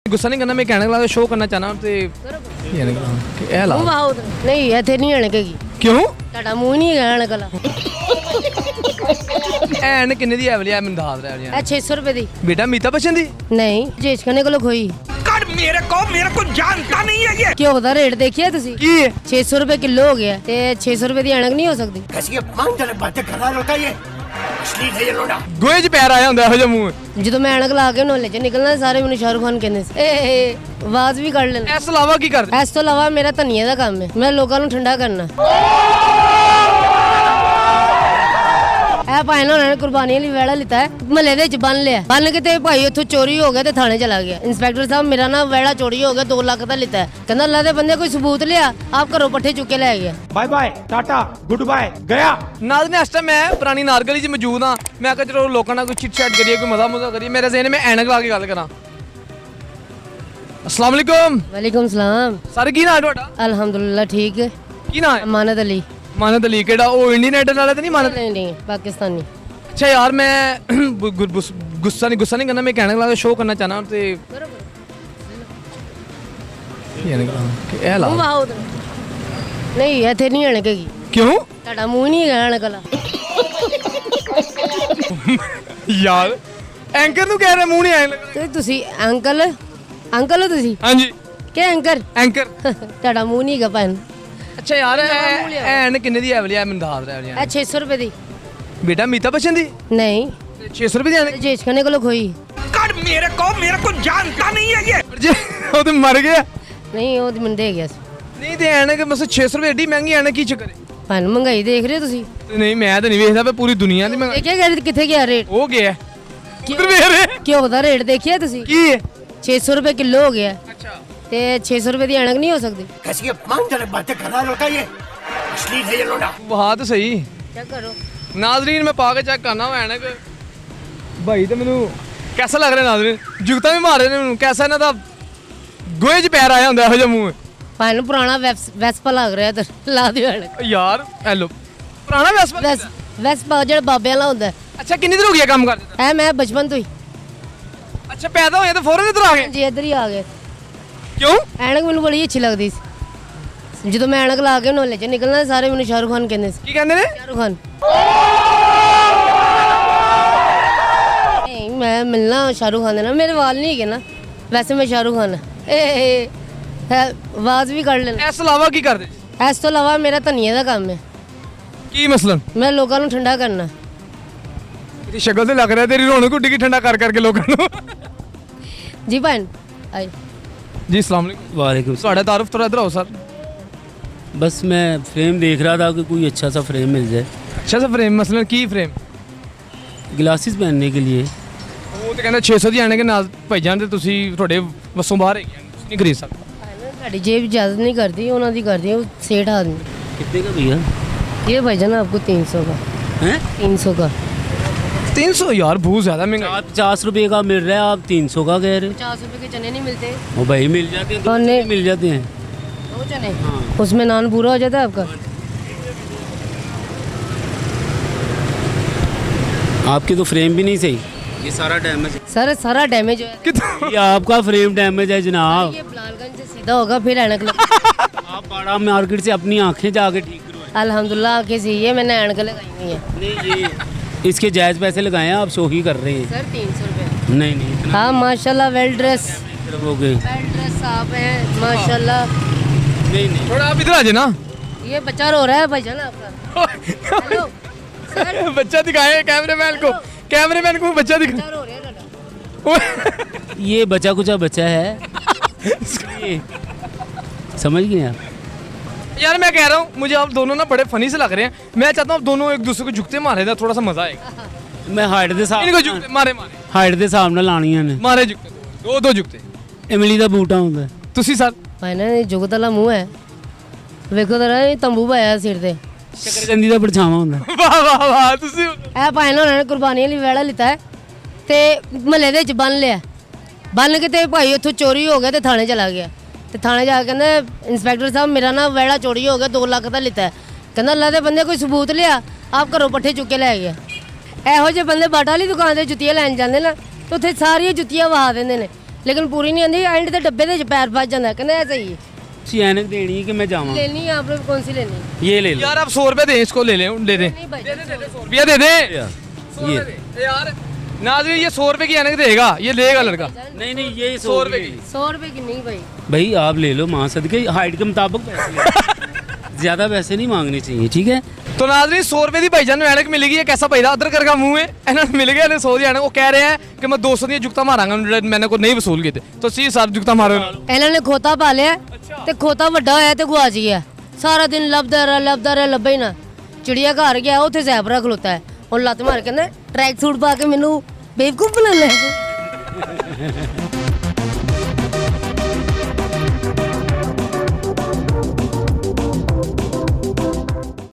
गुस्सा नहीं करना, मैं कहने लगा शो करना चाहना ते ये नहीं ए ला नहीं ਇੱਥੇ ਨਹੀਂ ਅਣਕੇਗੀ क्यों ਤੁਹਾਡਾ ਮੂੰਹ ਨਹੀਂ ਹੈਗਾ ਅਣਕ ਵਾਲਾ ਐਨ ਕਿੰਨੇ ਦੀ ਐਵਲੀ ਆ ਮੈਨੂੰ ਦੱਸ ਰਿਹਾ ਇਹ 600 ਰੁਪਏ ਦੀ ਬੇਟਾ ਮੀਤਾ ਬਚਨ ਦੀ ਨਹੀਂ ਜੇਸ਼ ਖਾਨੇ ਕੋਲੋਂ ਖੋਈ कर मेरे को जानता नहीं है ये ਘਿਓ ਦਾ ਰੇਟ ਦੇਖਿਆ ਤੁਸੀਂ ਕੀ ਹੈ 600 ਰੁਪਏ ਕਿਲੋ ਹੋ ਗਿਆ ਤੇ 600 ਰੁਪਏ ਦੀ ਅਣਕ ਨਹੀਂ ਹੋ ਸਕਦੀ कैसी मांग चले बातें कर रहा होता ये असली है ये लोड़ा ਗੋਏ 'ਚ ਪੈਰ ਆਇਆ ਹੁੰਦਾ ਇਹੋ ਜਿਹਾ ਮੂੰਹ ਜਦੋਂ ਮੈਂ ਅਣਕ ਲਾ ਕੇ ਨੋਲੇ ਚ ਨਿਕਲਣਾ ਸਾਰੇ ਮੈਨੂੰ ਸ਼ਾਹਰੁਖ ਖਾਨ ਕਹਿੰਦੇ ਸੀ ਏ ਆਵਾਜ਼ ਵੀ ਕੱਢ ਲੈਣਾ ਇਸ ਤੋਂ ਇਲਾਵਾ ਕੀ ਕਰਦੇ ਇਸ ਤੋਂ ਇਲਾਵਾ ਮੇਰਾ ਧਨੀਏ ਦਾ ਕੰਮ ਹੈ ਮੈਂ ਲੋਕਾਂ ਨੂੰ ਠੰਡਾ ਕਰਨਾ ਇਹ ਭਾਈ ਨੇ ਉਹਨਾਂ ਨੇ ਕੁਰਬਾਨੀ ਲਈ ਵੇੜਾ ਲਿੱਤਾ ਹੈ ਮਹੱਲੇ ਦੇ ਵਿੱਚ ਬੰਨ ਲਿਆ ਬੰਨ ਕੇ ਤੇ ਭਾਈ ਉੱਥੋਂ ਚੋਰੀ ਹੋ ਗਿਆ ਤੇ ਥਾਣੇ ਚਲਾ ਗਿਆ ਇੰਸਪੈਕਟਰ ਸਾਹਿਬ ਮੇਰਾ ਨਾ ਵੇੜਾ ਚੋਰੀ ਹੋ ਗਿਆ 2 ਲੱਖ ਦਾ ਲਿੱਤਾ ਕਹਿੰਦਾ ਅੱਲਾ ਦੇ ਬੰਦੇ ਕੋਈ ਸਬੂਤ ਲਿਆ ਆਪ ਘਰੋਂ ਪੱਠੇ ਚੁੱਕ ਕੇ ਲੈ ਗਿਆ bye bye tata goodbye गया ਨਾਜ਼ਰੀਨ ਇਸ ਟਾਈਮ ਮੈਂ ਪੁਰਾਣੀ ਨਾਰਗਲੀ 'ਚ ਮੌਜੂਦ ਹਾਂ ਮੈਂ ਕਿਹਾ ਚਲੋ ਲੋਕਾਂ ਨਾਲ ਕੋਈ ਚਿਟ ਚੈਟ ਕਰੀਏ ਕੋਈ ਮਜ਼ਾ ਮੁਜ਼ਾ ਕਰੀਏ ਮੇਰੇ ਜ਼ਹਿਨ ਮੈਂ ਐਨਕ ਲਾ ਕੇ ਗੱਲ ਕਰਾਂ अस्सलाम वालेकुम ਵਾਲੇਕੁਮ ਸਲਾਮ ਸਰ ਕੀ ਨਾਂ ਹੈ ਤੁਹਾਡਾ ਅਲਹਮਦੁਲਿਲਾ ਠੀਕ ਹੈ ਕੀ ਨਾਂ ਹੈ ਅਮਾਨਤ ਅਲੀ ਮਾਨਤ ਅਲੀ ਕਿਹੜਾ ਉਹ ਇੰਡੀਅਨ ਆਈਡਲ ਵਾਲਾ ਤਾਂ ਨਹੀਂ ਮਾਨਤ ਨਹੀਂ ਨਹੀਂ ਪਾਕਿਸਤਾਨੀ अच्छा यार मैं गुस्सा नहीं करना मैं कहने लगा शो करना चाहना ते ये नहीं ए ला ਨਹੀਂ ਇੱਥੇ ਨਹੀਂ ਅਣਕੇਗੀ क्यों ਤੁਹਾਡਾ ਮੂੰਹ ਨਹੀਂ ਹੈਗਾ ਅਣਕ ਵਾਲਾ यार एंकर ਨੂੰ ਕਹਿ ਰਹੇ ਮੂੰਹ ਨਹੀਂ ਆਏ ਲੱਗਾ ਤੇ ਤੁਸੀਂ ਅੰਕਲ ਹੋ ਤੁਸੀਂ ਹਾਂਜੀ ਕਿ ਅੰਕਰ एंकर ਤੁਹਾਡਾ ਮੂੰਹ ਨਹੀਂ ਹੈਗਾ ਭੈਣ अच्छा यार ਐਨ ਕਿੰਨੇ ਦੀ ਐਵਲੀ ਆ ਮੈਨੂੰ ਦੱਸ ਰਿਹਾ ਇਹ 600 ਰੁਪਏ ਦੀ ਬੇਟਾ ਮੀਤਾ ਬਚਨ ਦੀ ਨਹੀਂ 600 ਰੁਪਏ ਦੀ ਐਨਕ ਜੇਸ਼ ਖਾਨੇ ਕੋਲੋਂ ਖੋਈ कर मेरे को जानता नहीं है ये ਜੇ ਉਹ ਤੇ ਮਰ ਗਿਆ ਨਹੀਂ ਉਹ ਤੇ ਮੁੰਡੇ ਗਿਆ ਸੀ ਨਹੀਂ ਤੇ ਐਨਕ ਮਸ 600 ਰੁਪਏ ਏਡੀ ਮਹਿੰਗੀ ਐਨਕ ਕੀ ਚੱਕਰ ਹੈ ਭੈਣ ਮਹਿੰਗਾਈ ਦੇਖ ਰਹੇ ਹੋ ਤੁਸੀਂ ਨਹੀਂ ਮੈਂ ਤਾਂ ਨਹੀਂ ਵੇਖਦਾ ਪਈ ਪੂਰੀ ਦੁਨੀਆ ਦੀ ਮਹਿੰਗਾਈ ਦੇਖਿਆ ਗਿਆ ਕਿੱਥੇ ਗਿਆ ਰੇਟ ਹੋ ਗਿਆ ਕਿੱਧਰ ਵੇਖ ਰਹੇ ਘਿਓ ਦਾ ਰੇਟ ਦੇਖਿਆ ਤੁਸੀਂ ਕੀ ਹੈ 600 ਰੁਪਏ ਕਿਲੋ ਹੋ ਗਿਆ ਅੱਛਾ ਤੇ 600 ਰੁਪਏ ਦੀ ਅਣਕ ਨਹੀਂ ਹੋ ਸਕਦੀ कैसी मांग चले बातें कर रहा होता ये असली है ये लोड़ा ਬਾਤ ਸਹੀ ਚੈੱਕ ਕਰੋ नाजरीन मैं पा के चेक करना वा एनक भाई तो मैनू कैसा लग रहा नाजरीन जुगता भी मार रहे ने मैनू कैसा इन्हां दा गोए च पैर आया हुंदा ਇਹੋ ਜਿਹਾ ਮੂੰਹ ਭਾਈ ਨੂੰ ਪੁਰਾਣਾ ਵੈਸਪਾ ਲੱਗ ਰਿਹਾ ਤੇ ਲਾ ਦਿਓ ਅਣਕ ਯਾਰ ਹੈਲੋ ਪੁਰਾਣਾ ਵੈਸਪਾ ਵੈਸਪਾ ਜਿਹੜਾ ਬਾਬਿਆਂ ਵਾਲਾ ਹੁੰਦਾ ਅੱਛਾ ਕਿੰਨੀ ਦੇਰ ਹੋ ਗਈ ਕੰਮ ਕਰਦੇ ਐ ਮੈਂ ਬਚਪਨ ਤੋਂ ਹੀ ਅੱਛਾ ਪੈਦਾ ਹੋਏ ਤਾਂ ਫੌਰਨ ਇੱਧਰ ਆ ਗਏ ਜੀ ਇੱਧਰ ਹੀ ਆ ਗਏ ਕਿਉਂ ਐਨਕ ਮੈਨੂੰ ਬੜੀ ਅੱਛੀ ਲੱਗਦੀ ਸੀ ਜਦੋਂ ਮੈਂ ਐਨਕ ਲਾ ਕੇ ਨੋਲੇ ਚ ਨਿਕਲਣਾ ਸਾਰੇ ਮੈਨੂੰ ਸ਼ਾਹਰੁਖ ਖਾਨ ਕਹਿੰਦੇ ਸੀ ਕੀ ਕਹਿੰਦੇ ਨੇ ਸ਼ਾਹਰੁਖ ਖਾਨ ਨਹੀਂ ਮੈਂ ਮਿਲਣਾ ਸ਼ਾਹਰੁਖ ਖਾਨ ਦੇ ਨਾਲ ਮੇਰੇ ਵਾਲ ਨਹੀਂ ਹੈਗੇ ਨਾ ਵੈਸੇ ਮੈਂ ਸ਼ਾਹਰੁਖ ਖਾਨ ਆਵਾਜ਼ ਵੀ ਕੱਢ ਲੈਣਾ ਇਸ ਤੋਂ ਇਲਾਵਾ ਕੀ ਕਰਦੇ ਇਸ ਤੋਂ ਇਲਾਵਾ ਮੇਰਾ ਧਨੀਏ ਦਾ ਕੰਮ ਹੈ ਕੀ ਮਸਲਨ ਮੈਂ ਲੋਕਾਂ ਨੂੰ ਠੰਡਾ ਕਰਨਾ ਤੇਰੀ ਸ਼ਕਲ ਤੇ ਲੱਗ ਰਿਹਾ ਤੇਰੀ ਰੌਣਕ ਉੱਡੀ ਕੀ ਠੰਡਾ ਕਰ ਕਰਕੇ ਲੋਕਾਂ ਨੂੰ ਜੀ ਭੈਣ ਆਈ ਜੀ अस्सलाम वालेकुम वालेकुम ਤੁਹਾਡਾ ਤਾਰਫ ਥੋੜਾ ਇੱਧਰ ਆਓ ਸਰ बस मैं फ्रेम देख रहा था कि कोई अच्छा सा फ्रेम मिल जाए ਅੱਛਾ ਸਰ ਫਰੇਮ ਮਸਲਨ ਕੀ ਫਰੇਮ ग्लासेस पहनने के लिए ਉਹ ਤੇ ਕਹਿੰਦਾ 600 ਦੀ ਆਣੇ ਕੇ ਨਾਲ ਭਾਈ ਜਾਨ ਤੇ ਤੁਸੀਂ ਤੁਹਾਡੇ ਵਸੋਂ ਬਾਹਰ ਹੈਗੇ ਤੁਸੀਂ ਨਹੀਂ ਖਰੀਦ ਸਕਦੇ ਸਾਡੀ ਜੇਬ ਇਜਾਜ਼ਤ ਨਹੀਂ ਕਰਦੀ ਉਹਨਾਂ ਦੀ ਕਰਦੀ ਉਹ सेठ आदमी कितने का भैया ये भाईजान आपको 300 का हैं 300 का 300 यार बहुत ज्यादा महंगा 50 रुपए का मिल रहा है आप 300 का कह रहे 50 रुपए के चने नहीं मिलते हो भाई मिल जाते हैं तो हाँ, नहीं। मिल जाते हैं दो चने हाँ। उसमें नान पूरा हो जाता है आपका आपकी तो फ्रेम भी नहीं सही ये सारा डैमेज है सर सारा डैमेज है कितना ये आपका फ्रेम डैमेज है जनाब ये लालगंज से सीधा होगा फिर ऐनक लग आप पाड़ा मार्केट से अपनी आंखें जाके ठीक करवाएं अल्हम्दुलिल्लाह आंखें सही है मैंने ऐनक लगाई हुई है नहीं ये इसके जायज़ पैसे लगाए हैं आप शो ही कर रहे हैं सर 300 रुपये नहीं नहीं इतना हाँ माशाल्लाह वेल ड्रेस तरफ हो गए वेल ड्रेस आप हैं माशाल्लाह नहीं नहीं थोड़ा आप इधर आ जाए ना ये बच्चा रो रहा है भाईजान आपका हेलो सर बच्चा दिखाए कैमरामैन को बच्चा दिखा बच्चा रो रहा है दादा ये बचा कुचा बच्चा है ये समझ गए आप यार मैं कह रहा हूँ मुझे आप दोनों ना बड़े फनी से लग रहे हैं मैं चाहता हूँ आप दोनों एक दूसरे को झुकते मारे ना थोड़ा सा मजा आएगा मैं हाइट दे इनको साहब झुकते मारे हाइट दे साहब ਨਾਲ ਲਾਣੀਆਂ ਨੇ मारे झुकते दो झुकते ਇਮਲੀ ਦਾ ਬੂਟਾ ਹੁੰਦਾ तुसी सर भाई ना जुगत वाला मुंह है ਵੇਖੋ ਤਰਾ ਤੰਬੂ ਪਾਇਆ ਸਿਰ ਤੇ ਸ਼ਕਰਕੰਦੀ ਦਾ ਪਰਛਾਵਾਂ ਹੁੰਦਾ वाह वाह वाह तुसी ਇਹ ਭਾਈ ਨੇ ਉਹਨਾਂ ਨੇ ਕੁਰਬਾਨੀ ਲਈ ਵੇੜਾ ਲਿੱਤਾ ਹੈ ਤੇ ਮਹੱਲੇ ਦੇ ਵਿੱਚ ਬੰਨ ਲਿਆ ਬੰਨ ਕੇ ਤੇ ਭਾਈ ਉੱਥੋਂ ਚੋਰੀ ਹੋ ਗਿਆ ਤੇ ਥਾਣੇ ਚਲਾ ਗਿਆ ਤੇ ਥਾਣੇ ਜਾ ਕੇ ਕਹਿੰਦਾ ਇੰਸਪੈਕਟਰ ਸਾਹਿਬ ਮੇਰਾ ਨਾ ਵੇੜਾ ਚੋਰੀ ਹੋ ਗਿਆ 2 ਲੱਖ ਦਾ ਲਿੱਤਾ ਕਹਿੰਦਾ ਅੱਲਾ ਦੇ ਬੰਦੇ ਕੋਈ ਸਬੂਤ ਲਿਆ ਆਪ ਘਰੋਂ ਪੱਠੇ ਚੁੱਕ ਕੇ ਲੈ ਗਿਆ ਇਹੋ ਜਿਹੇ ਬੰਦੇ ਬਾਟਾ ਵਾਲੀ ਦੁਕਾਨ ਤੇ ਜੁੱਤੀਆਂ ਲੈਣ ਜਾਂਦੇ ਨਾ ਤੇ ਉੱਥੇ ਸਾਰੀਆਂ ਜੁੱਤੀਆਂ ਵਹਾ ਦਿੰਦੇ ਨੇ ਲੇਕਿਨ ਪੂਰੀ ਨਹੀਂ ਆਉਂਦੀ ਐਂਡ ਤੇ ਡੱਬੇ ਦੇ ਵਿੱਚ ਪੈਰ ਫਸ ਜਾਂਦਾ ਕਹਿੰਦਾ ਇਹ ਸਹੀ ਹੈ सी ऐनक देनी है कि मैं जावा लेनी है आपने कौन सी लेनी है ये ले लो यार आप 100 रुपए दे इसको ले ले दे नहीं भाई 100 रुपया दे दे ये यार नाज़रीन ये 100 रुपए की ऐनक देगा ये लेगा लड़का नहीं नहीं ये 100 रुपए की 100 रुपए की नहीं भाई भाई आप ले लो माँ सदके हाइट के मुताबिक पैसे ले। ज़्यादा पैसे नहीं मांगने चाहिए ठीक है तो नाज़रीन 100 रुपए की भाईजान ਨੂੰ ਐਨਕ ਮਿਲ ਗਈ ਹੈ कैसा भाई अदर करका मुंह है ਇਹਨਾਂ ਨੂੰ ਮਿਲ ਗਿਆ ਨੇ 100 ਦੀ ਐਨਕ ਉਹ ਕਹਿ ਰਹੇ ਹੈ ਕਿ ਮੈਂ 200 ਦੀਆਂ ਜੁਗਤਾ ਮਾਰਾਂਗਾ ਜਿਹੜੇ ਮੈਨੇ ਕੋ ਨਹੀਂ ਵਸੂਲ ਕੀਤੇ तो सी ਸਰ ਜੁਗਤਾ ਮਾਰੋ ਇਹਨਾਂ ਨੇ ਖੋਤਾ ਪਾ ਲਿਆ ਤੇ ਖੋਤਾ ਵੱਡਾ ਹੋਇਆ ਤੇ ਗੁਆਚ ਗਿਆ ਸਾਰਾ ਦਿਨ ਲੱਭਦਾ ਰਿਹਾ ਲੱਭੇ ਹੀ ਨਾ ਚਿੜੀਆ ਘਰ ਗਿਆ ਉੱਥੇ ਜ਼ੈਬਰਾ ਖਲੋਤਾ ਹੈ ਉਹ ਲੱਤ ਮਾਰ ਕਹਿੰਦਾ ਟਰੈਕ ਸੂਟ ਪਾ ਕੇ ਮੈਨੂੰ ਬੇਵਕੂਫ ਬਣਾ ਲੈ